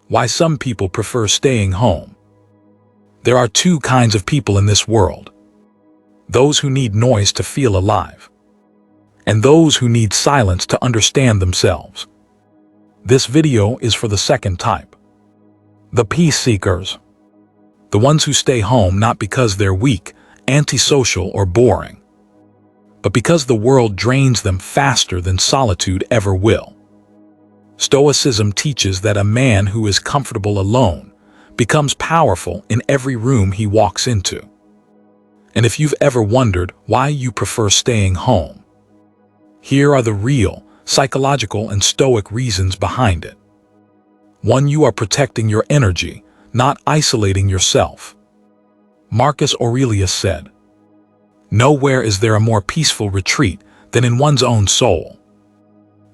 Why some people prefer staying home. There are two kinds of people in this world. Those who need noise to feel alive, and those who need silence to understand themselves. This video is for the second type. The peace seekers. The ones who stay home not because they're weak, antisocial, or boring, but because the world drains them faster than solitude ever will. Stoicism teaches that a man who is comfortable alone becomes powerful in every room he walks into. And if you've ever wondered why you prefer staying home, here are the real, psychological, and stoic reasons behind it. 1. You are protecting your energy, not isolating yourself. Marcus Aurelius said, "Nowhere is there a more peaceful retreat than in one's own soul."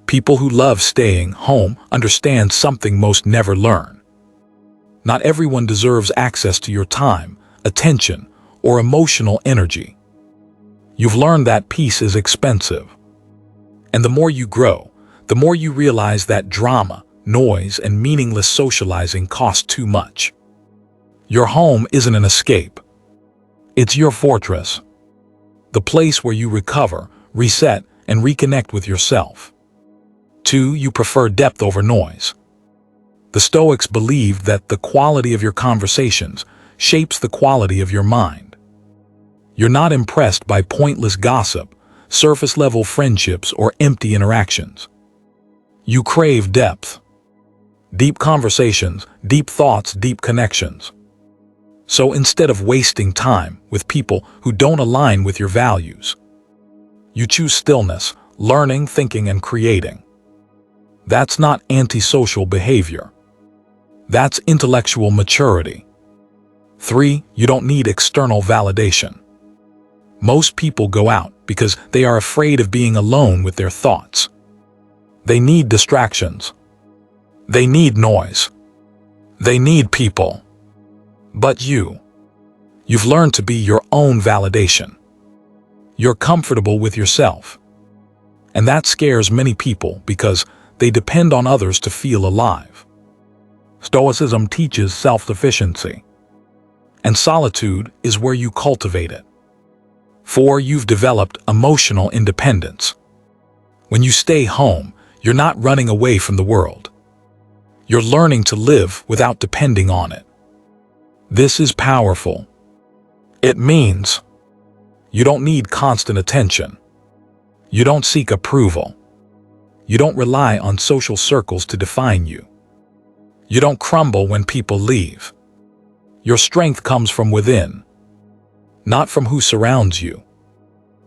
People who love staying home understand something most never learn. Not everyone deserves access to your time, attention, or emotional energy. You've learned that peace is expensive. And the more you grow, the more you realize that drama, noise, and meaningless socializing cost too much. Your home isn't an escape. It's your fortress. The place where you recover, reset, and reconnect with yourself. 2. You prefer depth over noise. The Stoics believed that the quality of your conversations shapes the quality of your mind. You're not impressed by pointless gossip, surface-level friendships, or empty interactions. You crave depth. Deep conversations, deep thoughts, deep connections. So instead of wasting time with people who don't align with your values, you choose stillness, learning, thinking, and creating. That's not antisocial behavior. That's intellectual maturity. 3. You don't need external validation. Most people go out because they are afraid of being alone with their thoughts. They need distractions. They need noise. They need people. But you've learned to be your own validation. You're comfortable with yourself. And that scares many people because they depend on others to feel alive. Stoicism teaches self-sufficiency, and solitude is where you cultivate it. 4. You've developed emotional independence. When you stay home, you're not running away from the world. You're learning to live without depending on it. This is powerful. It means you don't need constant attention. You don't seek approval. You don't rely on social circles to define you. You don't crumble when people leave. Your strength comes from within, not from who surrounds you.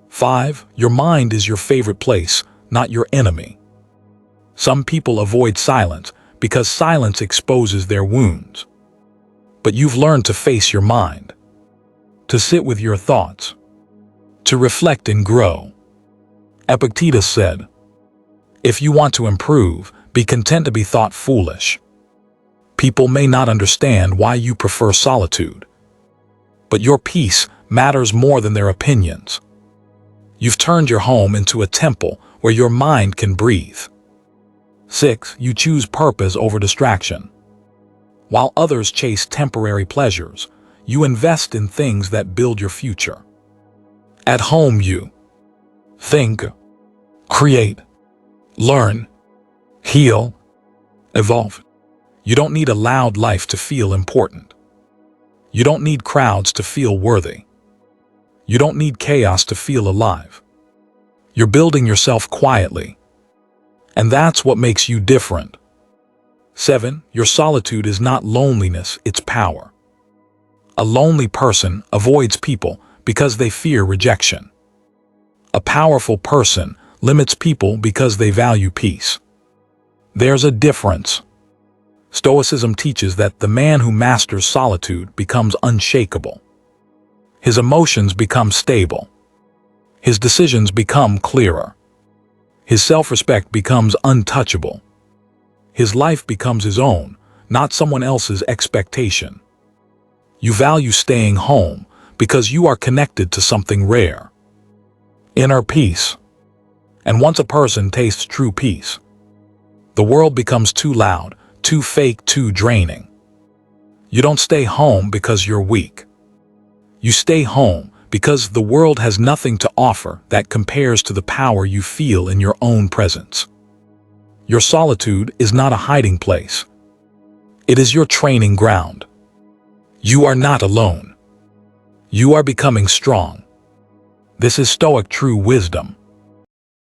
5. Your mind is your favorite place, not your enemy. Some people avoid silence because silence exposes their wounds. But you've learned to face your mind, to sit with your thoughts, to reflect and grow. Epictetus said, "If you want to improve, be content to be thought foolish." People may not understand why you prefer solitude, but your peace matters more than their opinions. You've turned your home into a temple where your mind can breathe. 6. You choose purpose over distraction. While others chase temporary pleasures, you invest in things that build your future. At home you think, create, learn, heal, evolve. You don't need a loud life to feel important. You don't need crowds to feel worthy. You don't need chaos to feel alive. You're building yourself quietly, and that's what makes you different. 7. Your solitude is not loneliness, it's power. A lonely person avoids people because they fear rejection. A powerful person limits people because they value peace. There's a difference. Stoicism teaches that the man who masters solitude becomes unshakable. His emotions become stable. His decisions become clearer. His self-respect becomes untouchable. His life becomes his own, not someone else's expectation. You value staying home because you are connected to something rare: inner peace. And once a person tastes true peace, the world becomes too loud, too fake, too draining. You don't stay home because you're weak. You stay home because the world has nothing to offer that compares to the power you feel in your own presence. Your solitude is not a hiding place. It is your training ground. You are not alone. You are becoming strong. This is Stoic true wisdom.